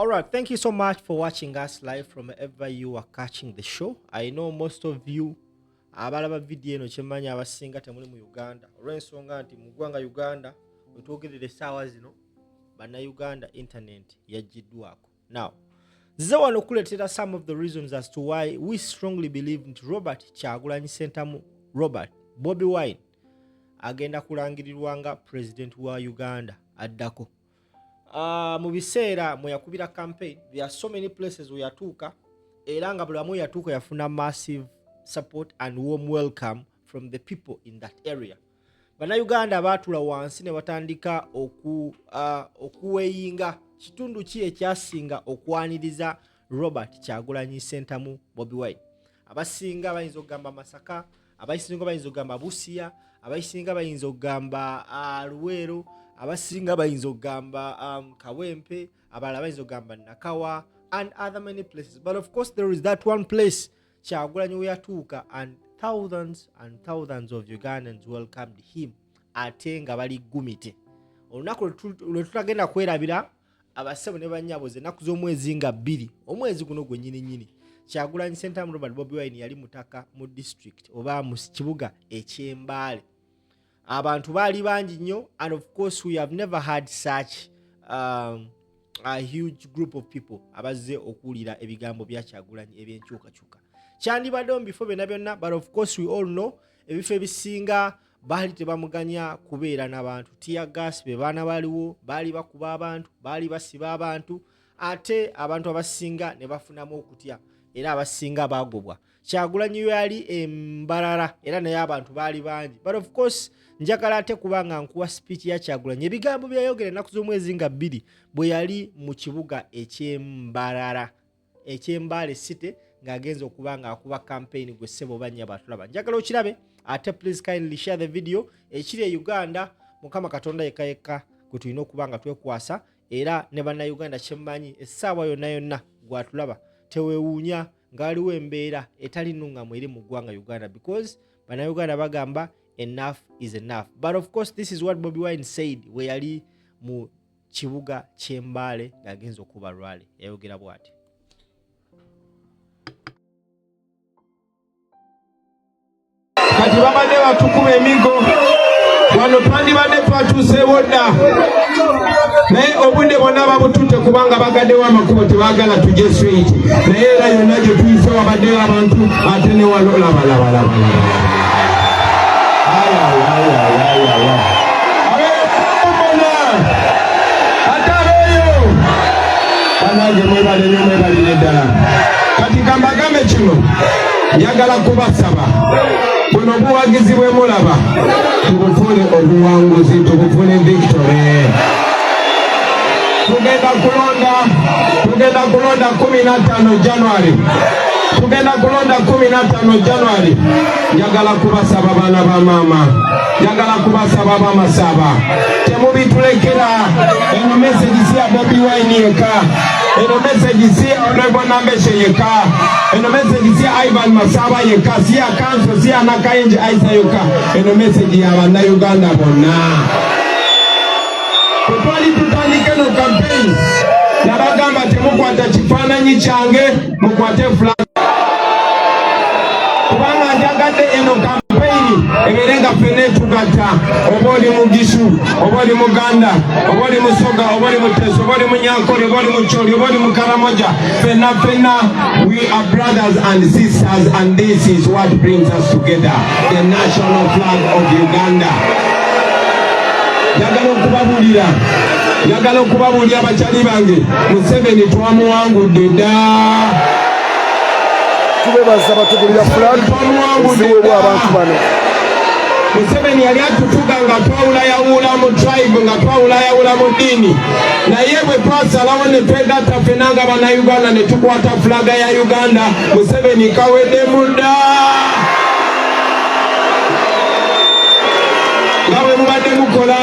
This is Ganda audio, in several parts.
All right, thank you so much for watching us live from wherever you are catching the show. I know most of you abalaba video eno kyemanya abasinga temuli mu Uganda. Olw'ensonga nti mu ggwanga Uganda wetwogerera essaawa zino Bannayuganda internet yagiddwako. Now, nze wano kuleetera some of the reasons as to why we strongly believe nti Robert Kyagulanyi Ssentamu Robert Bobi Wine agenda kulangirirwa nga president wa Uganda addako. Mu biseera mwe yakubira campaign, there are so many places we yatuuka era nga buli wamu yatuuka yafuna massive support and warm welcome from the people in that area. Bannayuganda baatula wansi ne batandika okuweyinga kitundu ki ekyasinga okwaniriza Robert Kyagulanyi Ssentamu Bobi Wine. Abasinga bayinza okugamba Masaka, abasinga bayinza okugamba Busia, abasinga bayinza okugamba Luweero, abasinga bayinza okugamba Kawempe, abalala bayinza okugamba Nakawa and other many places. But of course there is that one place Kyagulanyi we yatuuka and thousands of Ugandans welcomed him ate nga bali gumite. Olunaku lwe tutagenda kwerabira abasebo ne bannyabo ennaku z'omwezi nga 2 omwezi guno gwe nyini Kyagulanyi Ssentamu Robert Bobi Wine yali mutaka mu district oba mu kibuga eky'Embaale. Abantu baali bangi nnyo and of course we have never had such a huge group of people abazze okuwulira ebigambo bya Kyagulanyi ebyenkyukakyuka. Kyandibaddewo mu bifo byonna byonna, but of course we all know ebifo ebisinga baali tebamuganya kubeera n'abantu. Tear gas be baana baaliwo, baali bakuba abantu, baali basiba abantu, ate abantu abasinga ne bafunamu okutya era abasinga baagobwa. Kyagulanyi yali embalala era naye abantu baali bangi. But of course njagala ate kubanga nkuwa speech ya Kyagulanyi ebigambo byayogera ennaku z'omwezi nga 2 bwe yali mu kibuga eky'Embaale City ng'agenza okuba ng'akuba campaign gwe ssebo bannya batulaba. Njagala okirabe ate please kindly share the video. Ekiri e Uganda Mukama Katonda yekka gwe tulina okuba nga twekwasa era ne Bannayuganda kyemmanyi essaawa yonna gwatulaba teweewuunya ng'aliwo embeera etali nnungamu eri mu ggwanga Uganda because Bannayuganda bagamba enough is enough. But of course this is what Bobi Wine said we yali mu kibuga ky'Embaale ng'agenza okuba rally. Yayogera bw'ati. Kati babadde batukuba emigo wano twandibadde twatuuse bodda naye obudde bonna babututte kubanga bagaddewo amakubo tebaagala tujje straight naye era yonna gye tuyise wabaddeyo abantu ate ne wano labalaba ate abeeyo banange mwebalire ddala. Kati kambagambe kino njagala kubasaba buno buwagizi bwe mulaba tubufune obuwanguzi, tubufune victory. Tugenda kulonda 15 January. Tugenda kulonda 15 January. Njagala kubasaba baana ba mama, njagala kubasaba bamasaba temubitulekera. Eno message si ya Bobi Wine yeka, eno message si ya Honorable Nambeshe yeka, eno message si ya Ivan Masaba yeka, si ya Kanso, si ya Nakayenje Aisa yeka, eno message ya Bannayuganda bonna. Twali tutandike no campaign nabagamba temukwata kifaananyi kyange mukwate flag kubanga njagadde eno campaign ebeere nga ffenna etugatta. Oba oli Mugishu, oba oli Muganda, oba oli Musoga, oba oli Muteso, oba oli Munyankole, oba oli Mucholi, oba oli Mukaramoja, ffenna we are brothers and sisters and this is what brings us together, the national flag of Uganda. Njagala okubabuulira abakyali bange Museveni twamuwangudde dda. Tubebaza batugulira flag esiweebwa abantu bano. Museveni yali atutuga nga twawulayawula mu tribe, nga twawulayawula mu ddiini, naye bwe twasalawo ne twegatta ffenna nga Bannayuganda ne tukwata fulaga ya Uganda, Museveni kaweddemu dda. Nga bwe mubadde mukola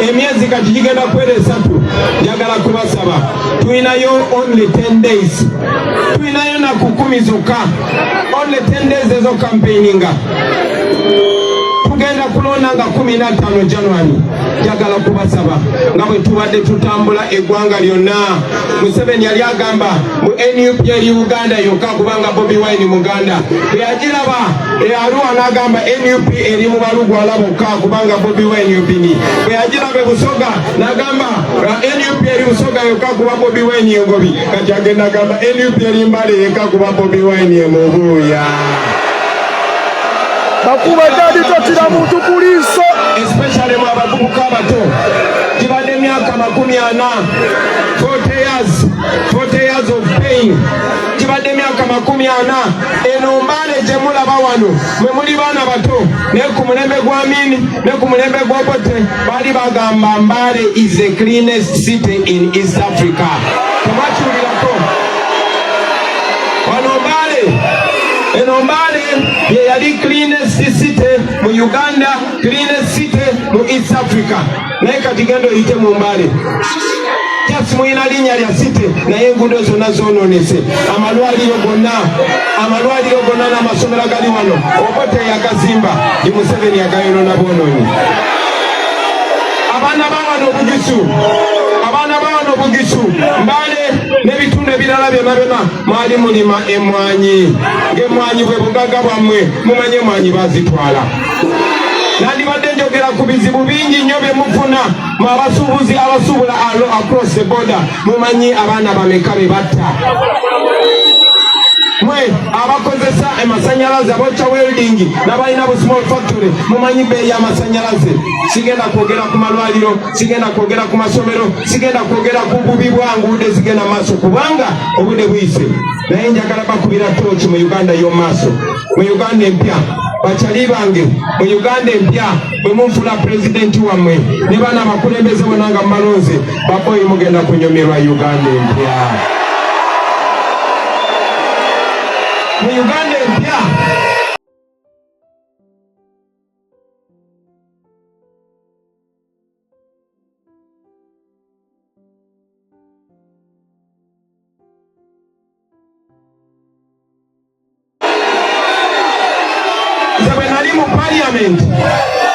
emyezi kati gigenda kwera 3, njagala kubasaba tulinayo only 10 days, tulinayo naku 10 zokka, only 10 days ezo campaigninga. Tugenda kulonda nga 15 January. njagala kubasaba nga bwe tubadde tutambula eggwanga lyonna. Museveni yali agamba mu NUP eri Uganda yokka kubanga Bobi Wine Muganda. Bwe yagiraba Arua n'agamba NUP eri mu Balugwala bokka kubanga Bobi Wine Ubini. Bwe yagiraba Busoga n'agamba NUP eri Busoga yokka kuba Bobi Wine Ngobi. Kati agenda agamba NUP eri Mbale yokka kuba Bobi Wine Mubuya. Bakuba dadi totira muntu kuliso. Especially mu abavubuka abato. Kibadde myaka 40. 40 years of pain. Kibadde myaka 40. Eno Mbale gye mulaba wano mwe muli baana bato ne ku mulembe gwa Amini ne ku mulembe gwa Obote bali bagamba Mbale is the cleanest city in East Africa. Temakiwulirako wano Mbale. Eno Mbale ye yali cleanest city mu Uganda, cleanest city mu East Africa. Naye kati gendo yite mu Mbale. Just mwina linnya lya city naye enguudo zonna zonoonese. Amalwaliro gonna n'amasomero gali wano Obote yakazimba ndi Museveni yagayonoona bwonoonyi. Abaana bawano Bugisu Mbale n'ebitundu ebirala byonna mwali mulima emmwanyi. Ng'emmwanyi bwe bugagga bwammwe mumanyi emmwanyi bazitwala. Nandibadde njogera ku bizibu bingi nnyo bye mufuna mu abasuubuzi abasuubula across the border. Mumanyi abaana bameka be batta. Mwe abakozesa amasanyalaze abokya welding n'abalina bu small factory mumanyi beeyi amasanyalaze. Sigenda kwogera ku malwaliro, sigenda kwogera ku masomero, sigenda kwogera ku bubi bwa nguudo ezigenda maaso kubanga obudde buyise. Naye njagala bakubira tooki mu Uganda y'omaaso, mu Uganda empya. Bachali bange mu Uganda empya bwe munfuna pulezidenti wammwe ne baana abakulembeze bonna nga mmalonze baboyi mugenda kunyumirwa Uganda empya. Mu Uganda empya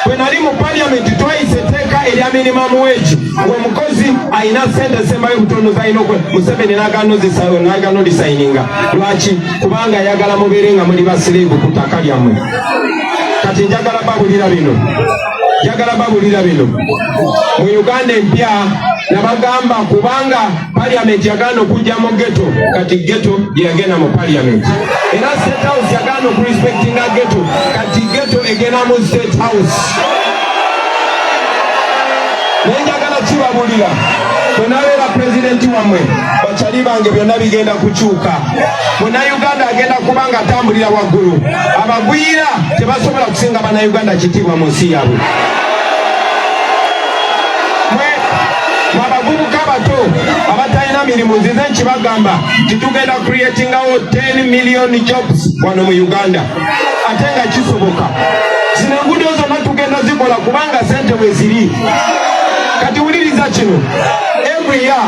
When nali mu parliament twice etteeka erya minimum wage ng'omukozi ayina sente sembayo butono zalina Museveni n'agaana olisayininga. Lwaki? Kubanga ayagala mubeere nga muli basiriivu ku ttaka lyammwe. Kati njagala babulira bino mu Uganda empya nabagamba kubanga parliament yagaana okujja mu ghetto, kati ghetto yagenda mu parliament. Era state house yagaana okurespectinga ghetto, kati ghetto egenda mu state house. Naye njagala kibabulira bwenabeera pulezidenti wammwe bakyali bange byonna bigenda kukyuka. Munnayuganda agenda kubanga atambulira waggulu. Abagwira tebasobola kusinga bannayuganda kitiibwa mu nsi yaabwe. Abavubuka abato abatalina mirimu nzize nkibagamba titugenda creatingawo 10 million jobs wano mu Uganda. Ate nga kisoboka. Zino enguudo zonna tugenda zikola kubanga sente bwe ziri. Kati wuliriza kino. Every year,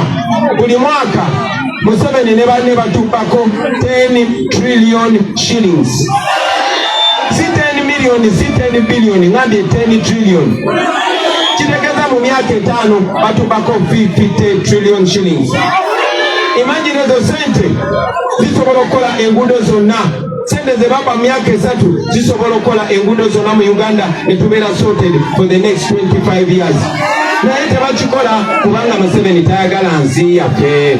buli mwaka Museveni ne banne batuppako 10 trillion shillings. Si 10 million, si 10 billion, ngambye 10 trillion. Kitegeza mu myaka 5 batubako 50 trillion shillings. Imagine ezo sente zisobola okukola enguudo zonna. Sente ze baba myaka 3 zisobola okukola enguudo zonna mu Uganda ne tubeera sorted for the next 25 years. Naye tebakikola kubanga Museveni tayagala nsi yaffe.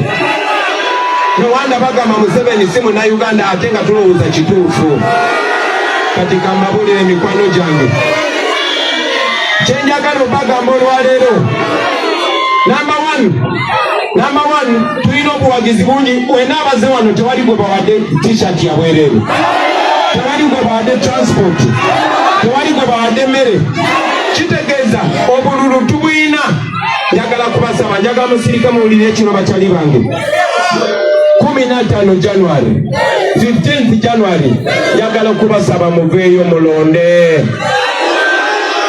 No wanda bagamba Museveni si Munnayuganda ate nga tulowooza kituufu. Kati kambabulire mikwano gyange. Kyenjagala obagamba olwaleero. Number one, tulina obuwagizi bungi. Wena abaze wano tewali gwe bawadde t-shirt ya bwereere. Tewali gwe bawadde transport. Tewali gwe bawadde mmere. Kitegeeza obululu tubuyina. Njagala kubasaba, njagala musirike muwulire kino bakyali bange. 15 January, 15th January, njagala kubasaba muveeyo mulonde.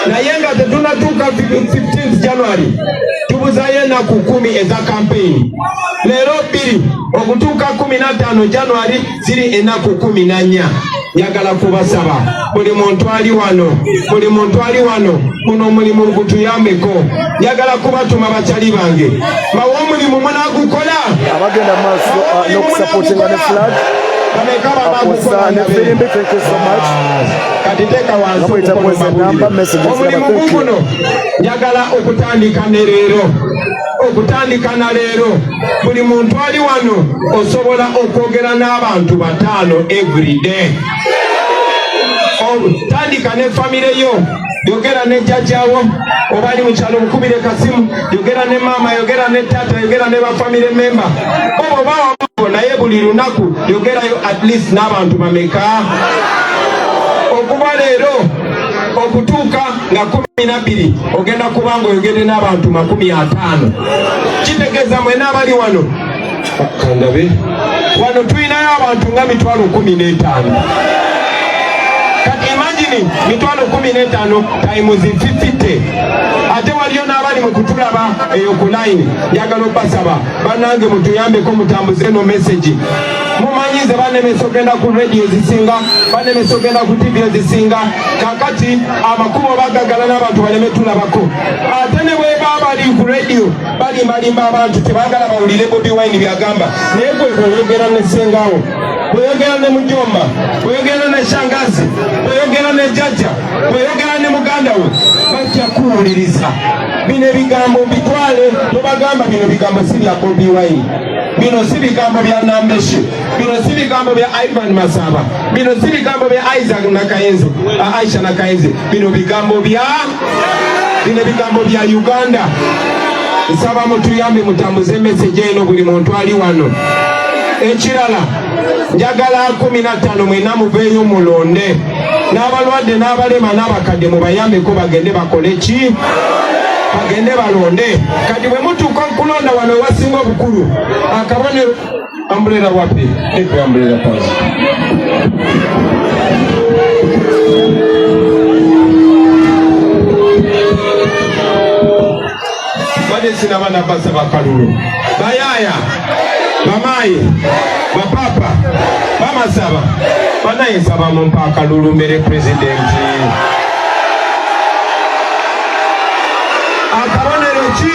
Naye nga tetunatuuka 15th January, tubuzayo ennaku 10 eza campaign. Leero 2 okutuuka 15 January ziri ennaku 14. Njagala kubasaba buli muntu ali wano, guno omulimu gutuyambeko. njagala kubatuma bakyali bange bawa omulimu munagukola abagenda maaso n'okusupportinga ne flag akusa ne firimbi. Thank you so much. Kati teeka wansi omulimu guno njagala okutandika na leero buli muntu ali wano osobola okwogera n'abantu 5 every day. Tandika ne famire yo, yogera ne jjajjawo oba ali mu kyalo mukubire kasimu, yogera ne maama, yogera ne taata, yogera ne bafamire memba oba naye buli lunaku yogerayo at least n'abantu bameka okuva leero okutuuka nga 12 ogenda kubanga oyogere n'abantu 50. Kitegeeza mwena abali wano kandabe wano tulinayo abantu nga 15,000. Kati imagine 15,000 times 50. Ate waliyo n'abali mu kutulaba eyo ku line. Njagala okubasaba bannange mutuyambeko mutambuze no message. Mumanyize bannemesa ogenda ku radio zisinga, bannemesa ogenda ku TV zisinga. Kakati amakubo bagagala n'abantu baleme tulabako. Ate ne bwe bali ku radio balimbalimba abantu tebagala bawulire Bobi Wine byagamba. Naye gwe oyogera ne ssengawo, oyogera ne mujomba, oyogera ne shangazi, oyogera ne jjajja, oyogera ne muganda we, bajja kuwuliriza. Bino ebigambo bitwale tobagamba bino bigambo si bya Bobi Wine, bino si bigambo bya Nambeshe, bino si bigambo bya Ivan Masaba, bino si bigambo bya Isaac Nakayenze, Aisha Nakayenze, bino bigambo bya Uganda. Nsaba mutuyambe mutambuze message eno buli muntu ali wano. Ekirala njagala 15 mwena muveeyo mulonde n'abalwadde n'abalema n'abakadde mubayambeko bagende bakole ki? Bagende balonde. Kati bwe mutuuka kulonda wano wasinga obukulu akabonero ambrera wapi? Ekwe ambrera pasi bade sina bana basa bakalulu bayaya bamayi bapapa bamasaba banayesaba mu mpaka lulu mbere presidenti akabonero ki?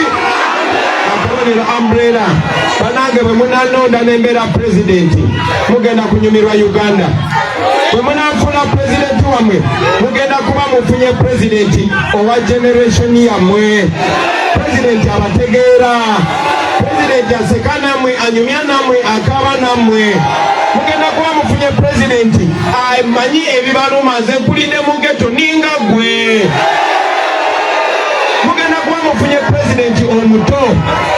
Akabonero umbrella. Banange bwe munanonda n'embeera presidenti mugenda kunyumirwa Uganda. Bwe munafuna presidenti wamwe mugenda kuba mufunye presidenti owa generation yammwe. Presidenti abategeera, presidenti aseka nammwe, anyumya nammwe, akaaba nammwe. Mugenda kuba mufunye presidenti amanyi ebibaluma nze mpulidde mu ghetto ninga gwe. Mugenda kuba mufunye presidenti omuto.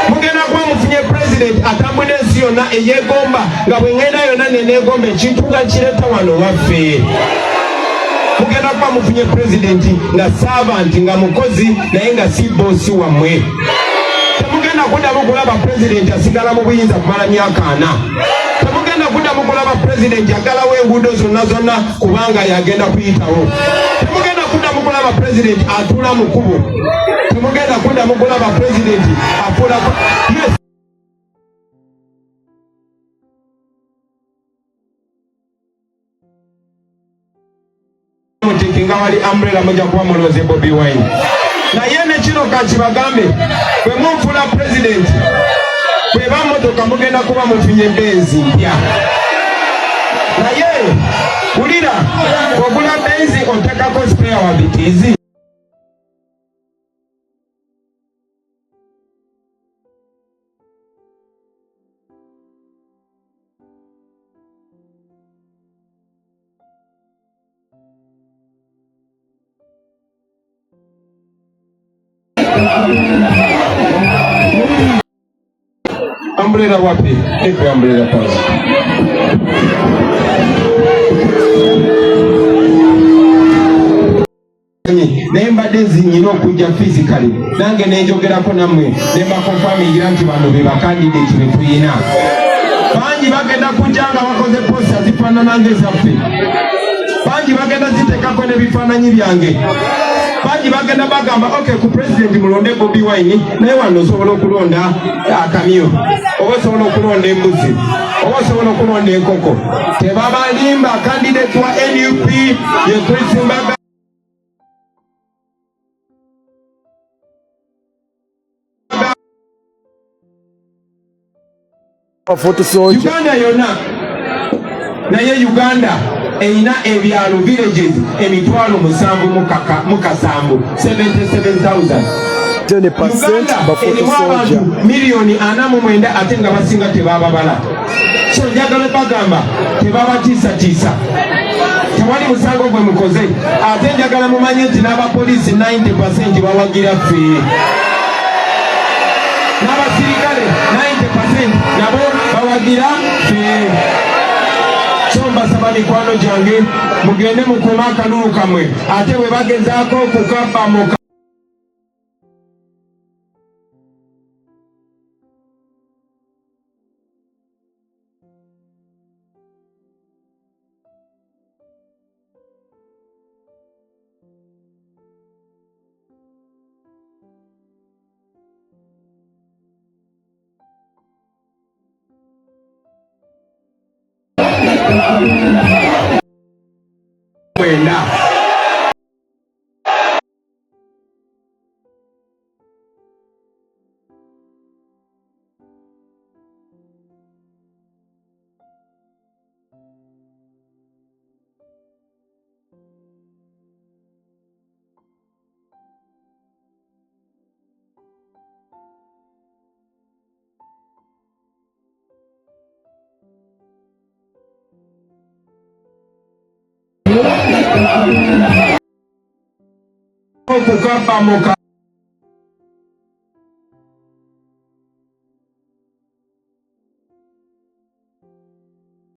Mugenda kuba mufunye presidenti atambula ensi yonna eyeegomba nga bwe ngenda yonna neneegomba ekintu nga kireta wano waffe. Mugenda kuba mufunye presidenti nga servant, nga mukozi naye nga si bosi wammwe. Temugenda kuddamu kulaba presidenti asigala mu buyinza kumala myaka 4. Temugenda kuddamu kulaba presidenti agalawo enguudo zonna kubanga yagenda kuyitawo. Temugenda kuddamu kulaba presidenti atuula mu kkubo. Temugenda kuddamu kulaba presidenti afuula yes. Nga wali umbrella moja kuba muloze Bobi Wine. Naye ne kino kakibagambe bwe munfula president bwe bamotoka mugenda kuba mufunye benzi mpya. Naye ulira ogula benzi otekako spare wa bitizi. Umbrella wapi? Ekwe umbrella pasi. Nemba dezi nyino kuja physically. Nange nenjogerako namwe. Nemba confirming nti bano be bakandidate betuyina. Banji bagenda kujanga bakoze posta zifanana ngezaffe. Banji bagenda zitekako ne bifananyi byange. Banji bagenda bagamba okay ku president mulonde Bobi Wine naye wano osobola okulonda akamyo oba osobola okulonda embuzi oba osobola okulonda enkoko. Tebabalimba candidate wa NUP ye Chris Mbaga Foot soldier. Uganda yonna naye Uganda erina ebyalo villages emitwalo 7,700 77,000. 10% ba foot erimu abantu soldier. miliyoni 49 ate nga basinga tebababala. So njagala bagamba tebabatiisatiisa, tewali musango gwe mukoze. Ate njagala mumanye nti n'abapoliisi 90% bawagira ffe, n'abasirikale 90% nabo bawagira ffe. So mbasaba mikwano gyange mugende mukuuma akalulu kamwe, ate bwe bagezaako okukabba muka mwenda. Okukabba muka